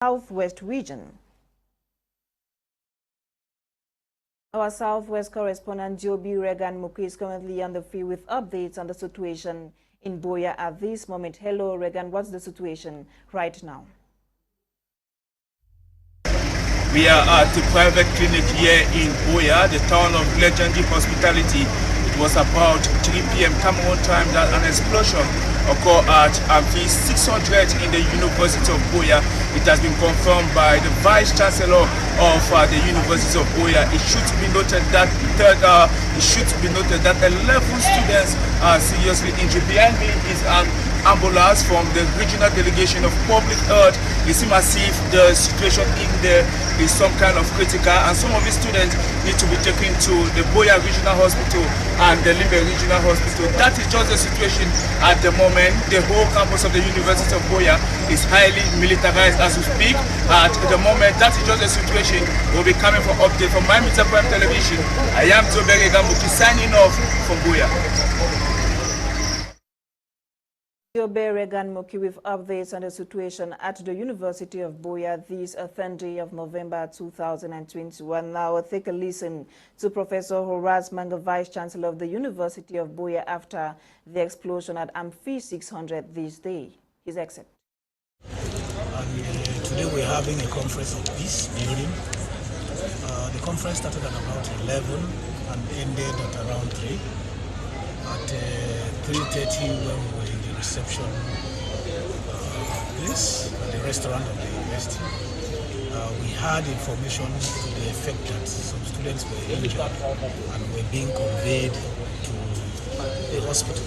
Southwest region. Our Southwest correspondent Joby Regan Muki is currently on the field with updates on the situation in Boya at this moment. Hello, Regan. What's the situation right now? We are at the private clinic here in Boya, the town of legendary hospitality. It was about 3 p.m. Cameroon time that an explosion occurred at Amphi 600 in the University of Boya. It has been confirmed by the Vice Chancellor of the University of Boya. It should be noted that 11 students are seriously injured. Behind me is an ambulance from the regional delegation of public health. It seems as if the situation in there is some kind of critical, and some of the students need to be taken to the Boya Regional Hospital and the Limbe Regional Hospital. That is just the situation at the moment. The whole campus of the University of Boya is highly militarized as we speak. At the moment, that is just the situation. We'll be coming for update from my Media Prime Television. I am Zobere Gambuki signing off from Boya. Joby Regan Muki with updates on the situation at the University of Boya this 3rd day of November 2021. Now we'll take a listen to Professor Horace Manga, Vice Chancellor of the University of Boya, after the explosion at Amphi 600 this day. His exit. Today we're having a conference of peace building. The conference started at about 11 and ended at around 3. At 3:30 when we were in the reception place at the restaurant of the university, we had information to the effect that some students were injured and were being conveyed to the hospital.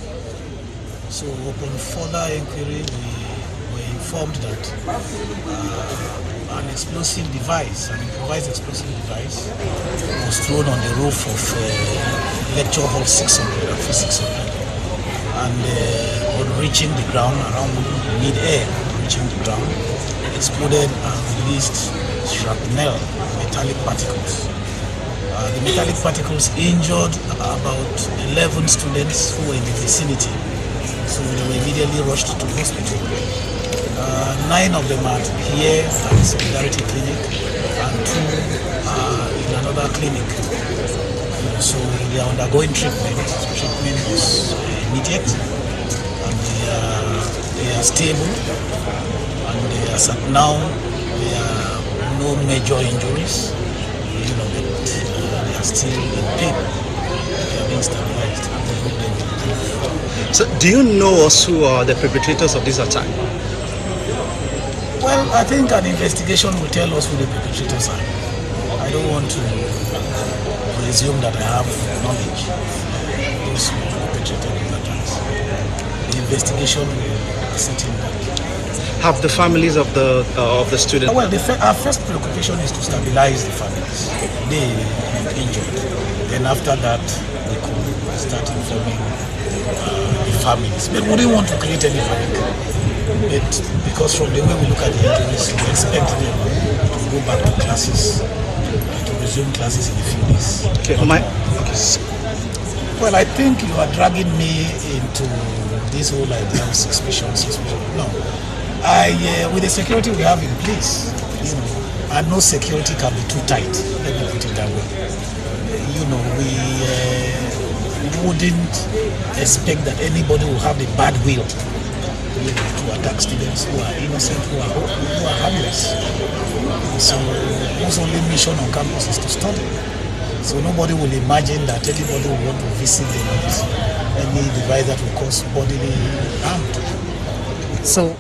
So upon further inquiry, we were informed that an explosive device, an improvised explosive device, was thrown on the roof of lecture hall 600 and 600, and on reaching the ground, around mid-air, reaching the ground, exploded and released shrapnel, metallic particles. The metallic particles injured about 11 students who were in the vicinity, so they were immediately rushed to the hospital. 9 of them are here at the Solidarity Clinic and 2 are in another clinic. So they are undergoing treatment. Treatment is immediate, and they are stable, and as at now there are no major injuries. But they are still in pain. They are being stabilized. So, do you know us who are the perpetrators of this attack? Well, I think an investigation will tell us who the perpetrators are. I don't want to presume that I have knowledge of those who perpetrated these attacks. The investigation will ascertain that. Have the families of the students? Well, our first preoccupation is to stabilize the families. They are injured. Then after that, we could start informing the families. But we didn't want to create any panic. But because from the way we look at the injuries, we expect them to go back to classes, to resume classes in a few days. Okay, Well, I think you are dragging me into this whole idea of suspicion. No, with the security we have in place, and no security can be too tight. Let me put it that way. We wouldn't expect that anybody will have the bad will to attack students who are innocent, who are harmless. So whose only mission on campus is to study. So nobody will imagine that anybody will want to visit them with any device that will cause bodily harm. So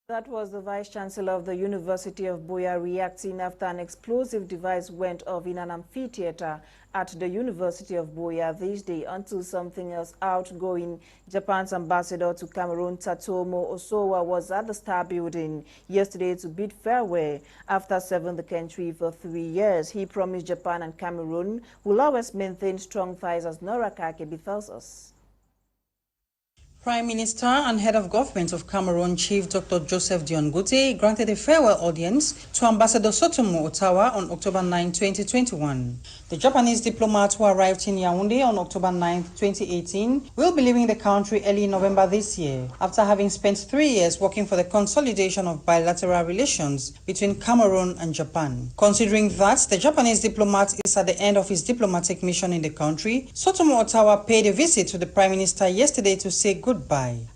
that was the Vice Chancellor of the University of Boya reacting after an explosive device went off in an amphitheater at the University of Boya this day until something else. Outgoing Japan's ambassador to Cameroon, Tatomo Osowa, was at the Star Building yesterday to bid farewell after serving the country for 3 years. He promised Japan and Cameroon will always maintain strong ties, as Nora Kakebe tells us. Prime Minister and Head of Government of Cameroon, Chief Dr. Joseph Dion Ngute, granted a farewell audience to Ambassador Sotomo Ottawa on October 9, 2021. The Japanese diplomat who arrived in Yaoundé on October 9, 2018, will be leaving the country early November this year, after having spent 3 years working for the consolidation of bilateral relations between Cameroon and Japan. Considering that the Japanese diplomat is at the end of his diplomatic mission in the country, Sotomo Ottawa paid a visit to the Prime Minister yesterday to say goodbye.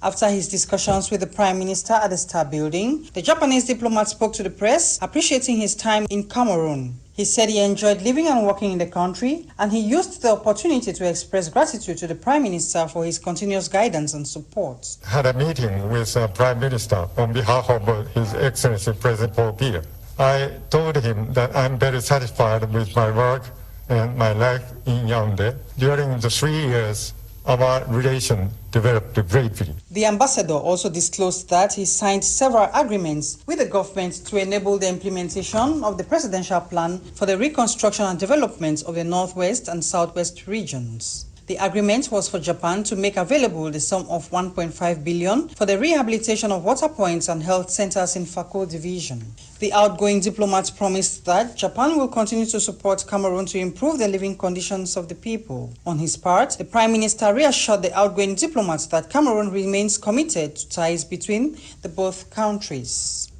After his discussions with the Prime Minister at the Star Building, the Japanese diplomat spoke to the press, appreciating his time in Cameroon. He said he enjoyed living and working in the country, and he used the opportunity to express gratitude to the Prime Minister for his continuous guidance and support. I had a meeting with the Prime Minister on behalf of His Excellency President Paul Biya. I told him that I'm very satisfied with my work and my life in Yaoundé. During the 3 years, our relation developed greatly. The ambassador also disclosed that he signed several agreements with the government to enable the implementation of the presidential plan for the reconstruction and development of the Northwest and Southwest regions. The agreement was for Japan to make available the sum of 1.5 billion for the rehabilitation of water points and health centers in Fako Division. The outgoing diplomat promised that Japan will continue to support Cameroon to improve the living conditions of the people. On his part, the Prime Minister reassured the outgoing diplomat that Cameroon remains committed to ties between the both countries.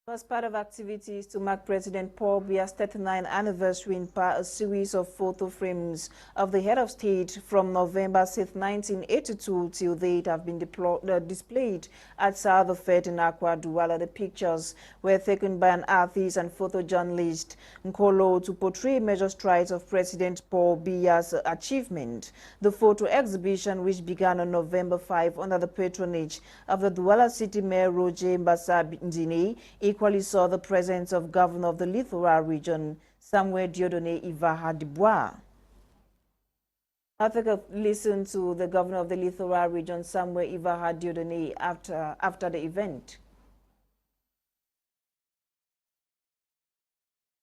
As part of activities to mark President Paul Biya's 39th anniversary in Pa, a series of photo frames of the head of state from November 6, 1982 till date have been displayed at South of Fete in Accra, Douala. The pictures were taken by an artist and photojournalist, Nkolo, to portray major strides of President Paul Biya's achievement. The photo exhibition, which began on November 5 under the patronage of the Douala City Mayor Roger Mbassa-Ndine, equally saw the presence of Governor of the Littoral Region, Samuel Dieudonné Ivaha-Dubois. I'll take a listen to the Governor of the Littoral Region, Samuel Ivaha-Dieudonné, after the event.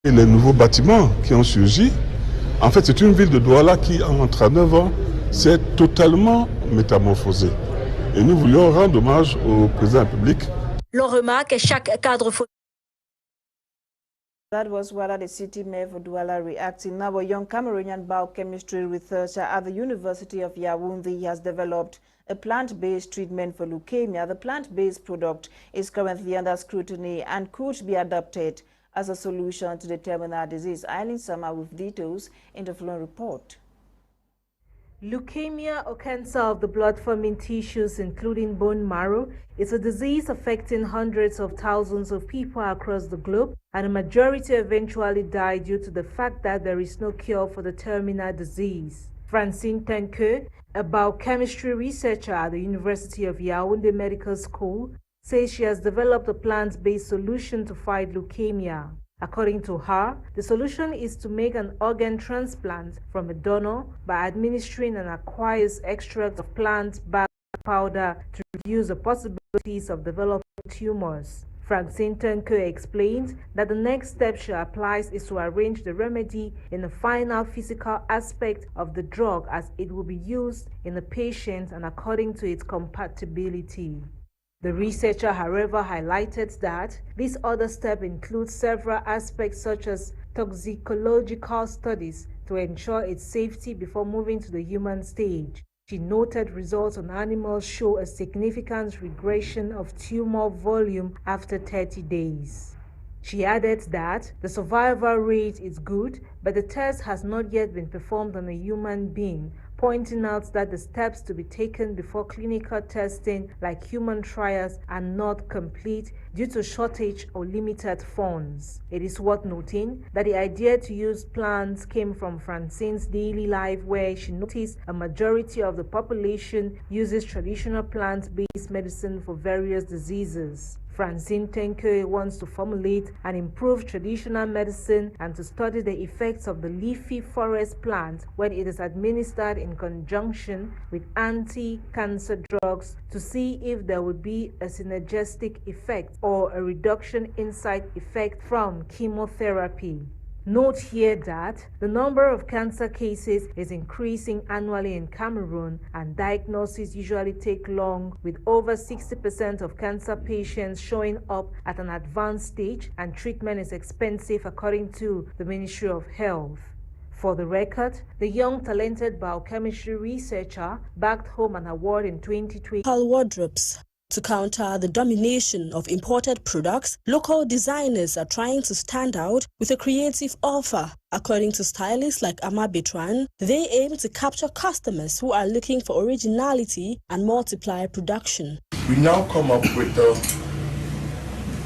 Et les nouveaux bâtiments qui ont surgi, en fait c'est une ville de Douala qui en 39 ans s'est totalement métamorphosée. Et nous voulions rendre hommage au président de la République. L'on remarque chaque cadre. That was Wala, the city mayor for Douala, reacting. Now, a young Cameroonian biochemistry researcher at the University of Yaoundé has developed a plant-based treatment for leukemia. The plant-based product is currently under scrutiny and could be adopted as a solution to the terminal disease. Eileen Sama with details in the following report. Leukemia, or cancer of the blood-forming tissues, including bone marrow, is a disease affecting hundreds of thousands of people across the globe, and a majority eventually die due to the fact that there is no cure for the terminal disease. Francine Tenke, a biochemistry researcher at the University of Yaoundé Medical School, says she has developed a plant-based solution to fight leukemia. According to her, the solution is to make an organ transplant from a donor by administering an aqueous extract of plant bark powder to reduce the possibilities of developing tumors. Francine Tenke explains that the next step she applies is to arrange the remedy in the final physical aspect of the drug as it will be used in the patient and according to its compatibility. The researcher, however, highlighted that this other step includes several aspects such as toxicological studies to ensure its safety before moving to the human stage. She noted results on animals show a significant regression of tumor volume after 30 days. She added that the survival rate is good, but the test has not yet been performed on a human being, pointing out that the steps to be taken before clinical testing, like human trials, are not complete due to shortage or limited funds. It is worth noting that the idea to use plants came from Francine's daily life, where she noticed a majority of the population uses traditional plant-based medicine for various diseases. Francine Tenke wants to formulate and improve traditional medicine and to study the effects of the leafy forest plant when it is administered in conjunction with anti-cancer drugs to see if there would be a synergistic effect or a reduction in side effect from chemotherapy. Note here that the number of cancer cases is increasing annually in Cameroon, and diagnoses usually take long, with over 60% of cancer patients showing up at an advanced stage, and treatment is expensive according to the Ministry of Health. For the record, the young talented biochemistry researcher bagged home an award in 2020. Wardrobes. To counter the domination of imported products, local designers are trying to stand out with a creative offer. According to stylists like Ama Betran, they aim to capture customers who are looking for originality and multiply production. We now come up with the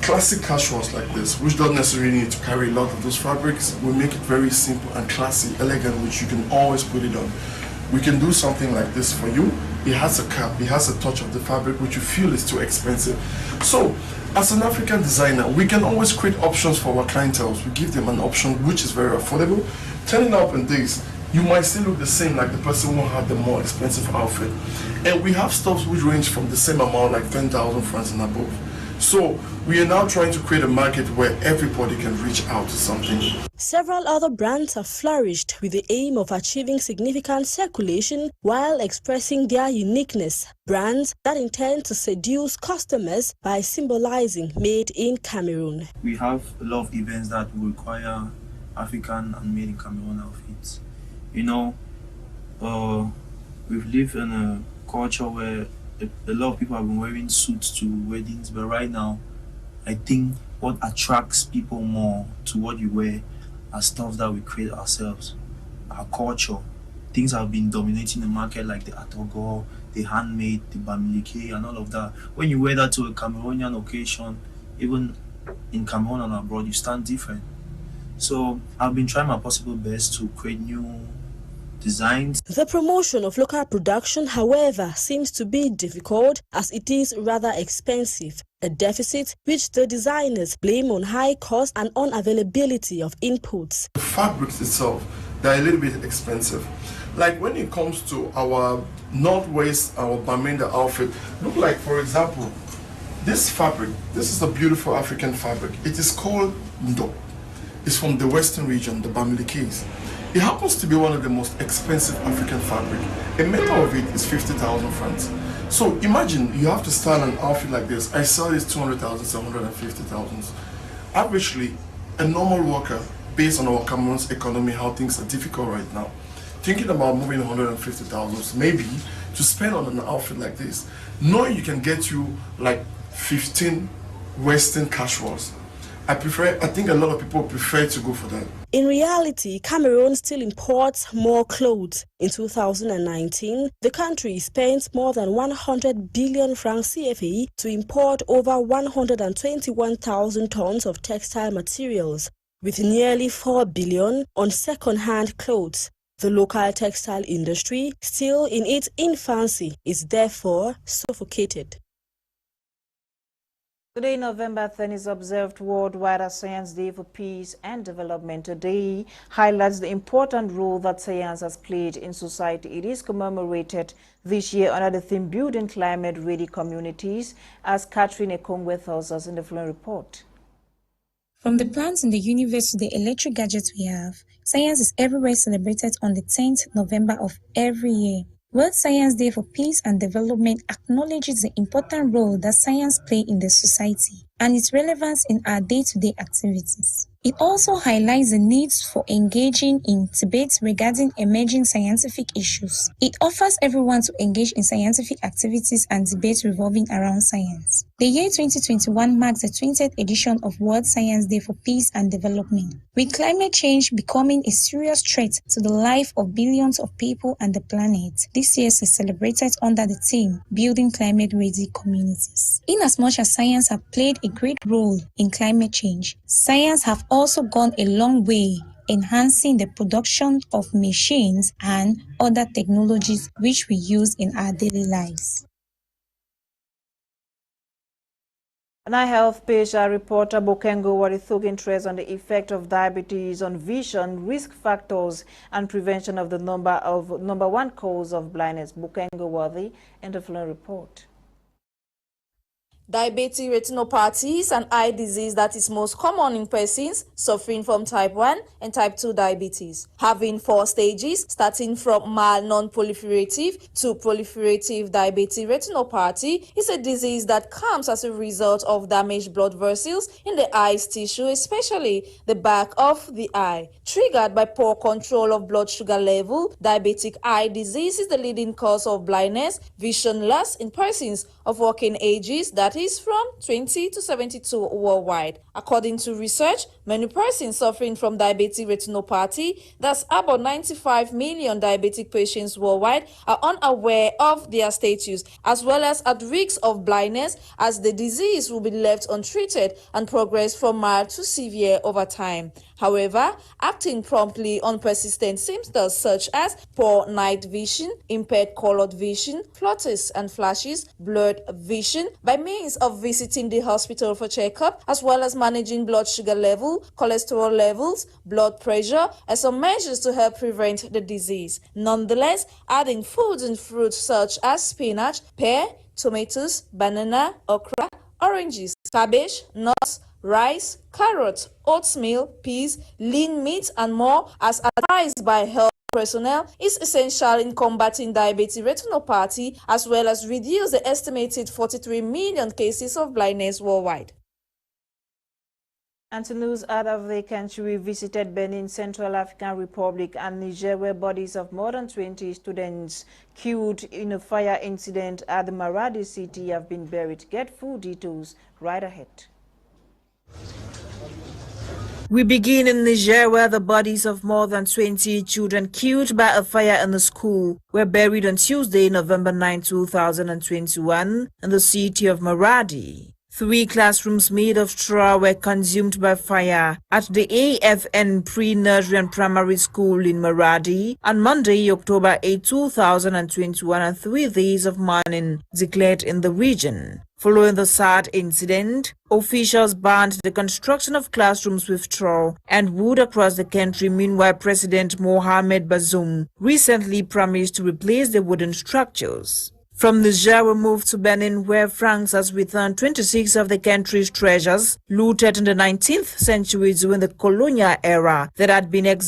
classic casuals like this, which don't necessarily need to carry a lot of those fabrics. We make it very simple and classy, elegant, which you can always put it on. We can do something like this for you. It has a cap, it has a touch of the fabric which you feel is too expensive. So, as an African designer, we can always create options for our clientele. We give them an option which is very affordable. Turning up in this, you might still look the same like the person who had the more expensive outfit. And we have stuffs which range from the same amount, like 10,000 francs and above. So we are now trying to create a market where everybody can reach out to something. Several other brands have flourished with the aim of achieving significant circulation while expressing their uniqueness. Brands that intend to seduce customers by symbolizing made in Cameroon. We have a lot of events that will require African and made in Cameroon outfits. You know, we've lived in a culture where a lot of people have been wearing suits to weddings, but right now, I think what attracts people more to what you wear are stuff that we create ourselves, our culture. Things have been dominating the market like the atogo, the handmade, the bamileke, and all of that. When you wear that to a Cameroonian occasion, even in Cameroon and abroad, you stand different. So I've been trying my possible best to create new designs. The promotion of local production, however, seems to be difficult as it is rather expensive, a deficit which the designers blame on high cost and unavailability of inputs. The fabrics itself, they're a little bit expensive. Like when it comes to our Northwest, our Bamenda outfit, look like, for example, this fabric, this is a beautiful African fabric. It is called Ndo. It's from the Western region, the Bamilekes. It happens to be one of the most expensive African fabric. A meter of it is 50,000 francs. So imagine you have to style an outfit like this. I sell this 200,000, 750,000. Averagely, a normal worker, based on our Cameroon's economy, how things are difficult right now, thinking about moving 150,000 maybe to spend on an outfit like this, knowing you can get you like 15 Western casuals. I think a lot of people prefer to go for that. In reality, Cameroon still imports more clothes. In 2019, the country spent more than 100 billion francs CFA to import over 121,000 tons of textile materials, with nearly 4 billion on second-hand clothes. The local textile industry, still in its infancy, is therefore suffocated. Today, November 10 is observed worldwide as Science Day for Peace and Development. Today highlights the important role that science has played in society. It is commemorated this year under the theme Building Climate-Ready Communities, as Catherine Ekongwe tells us in the following report. From the plants in the universe to the electric gadgets we have, science is everywhere celebrated on the 10th November of every year. World Science Day for Peace and Development acknowledges the important role that science plays in the society and its relevance in our day-to-day activities. It also highlights the needs for engaging in debates regarding emerging scientific issues. It offers everyone to engage in scientific activities and debates revolving around science. The year 2021 marks the 20th edition of World Science Day for Peace and Development, with climate change becoming a serious threat to the life of billions of people and the planet. This year is celebrated under the theme Building Climate-Ready Communities. In as much as science has played a great role in climate change, science has also gone a long way enhancing the production of machines and other technologies which we use in our daily lives. And our health page, our reporter Bokengo Wari took interest on the effect of diabetes on vision, risk factors, and prevention of the number one cause of blindness. Bokengo Wari in the following report. Diabetic retinopathy is an eye disease that is most common in persons suffering from type 1 and type 2 diabetes, having 4 stages starting from mild non-proliferative to proliferative. Diabetic retinopathy is a disease that comes as a result of damaged blood vessels in the eye's tissue, especially the back of the eye. Triggered by poor control of blood sugar level, diabetic eye disease is the leading cause of blindness, vision loss in persons of working ages, that is from 20 to 72 worldwide. According to research, many persons suffering from diabetic retinopathy, that's about 95 million diabetic patients worldwide, are unaware of their status, as well as at risk of blindness, as the disease will be left untreated and progress from mild to severe over time. However, acting promptly on persistent symptoms such as poor night vision, impaired colored vision, flutters and flashes, blurred vision, by means of visiting the hospital for checkup, as well as managing blood sugar level, cholesterol levels, blood pressure, and some measures to help prevent the disease. Nonetheless, adding foods and fruits such as spinach, pear, tomatoes, banana, okra, oranges, cabbage, nuts, rice, carrots, oatmeal, peas, lean meat, and more, as advised by health personnel, is essential in combating diabetic retinopathy, as well as reduce the estimated 43 million cases of blindness worldwide. And to news out of the country, we visited Benin, Central African Republic, and Niger, where bodies of more than 20 students killed in a fire incident at the Maradi city have been buried. Get full details right ahead. We begin in Niger, where the bodies of more than 20 children killed by a fire in a school were buried on Tuesday, November 9, 2021, in the city of Maradi. 3 classrooms made of straw were consumed by fire at the AFN pre-nursery and primary school in Maradi on Monday, October 8, 2021, and 3 days of mourning declared in the region. Following the sad incident, officials banned the construction of classrooms with straw and wood across the country. Meanwhile, President Mohamed Bazoum recently promised to replace the wooden structures. From Niger, we move to Benin, where France has returned 26 of the country's treasures looted in the 19th century during the colonial era that had been exiled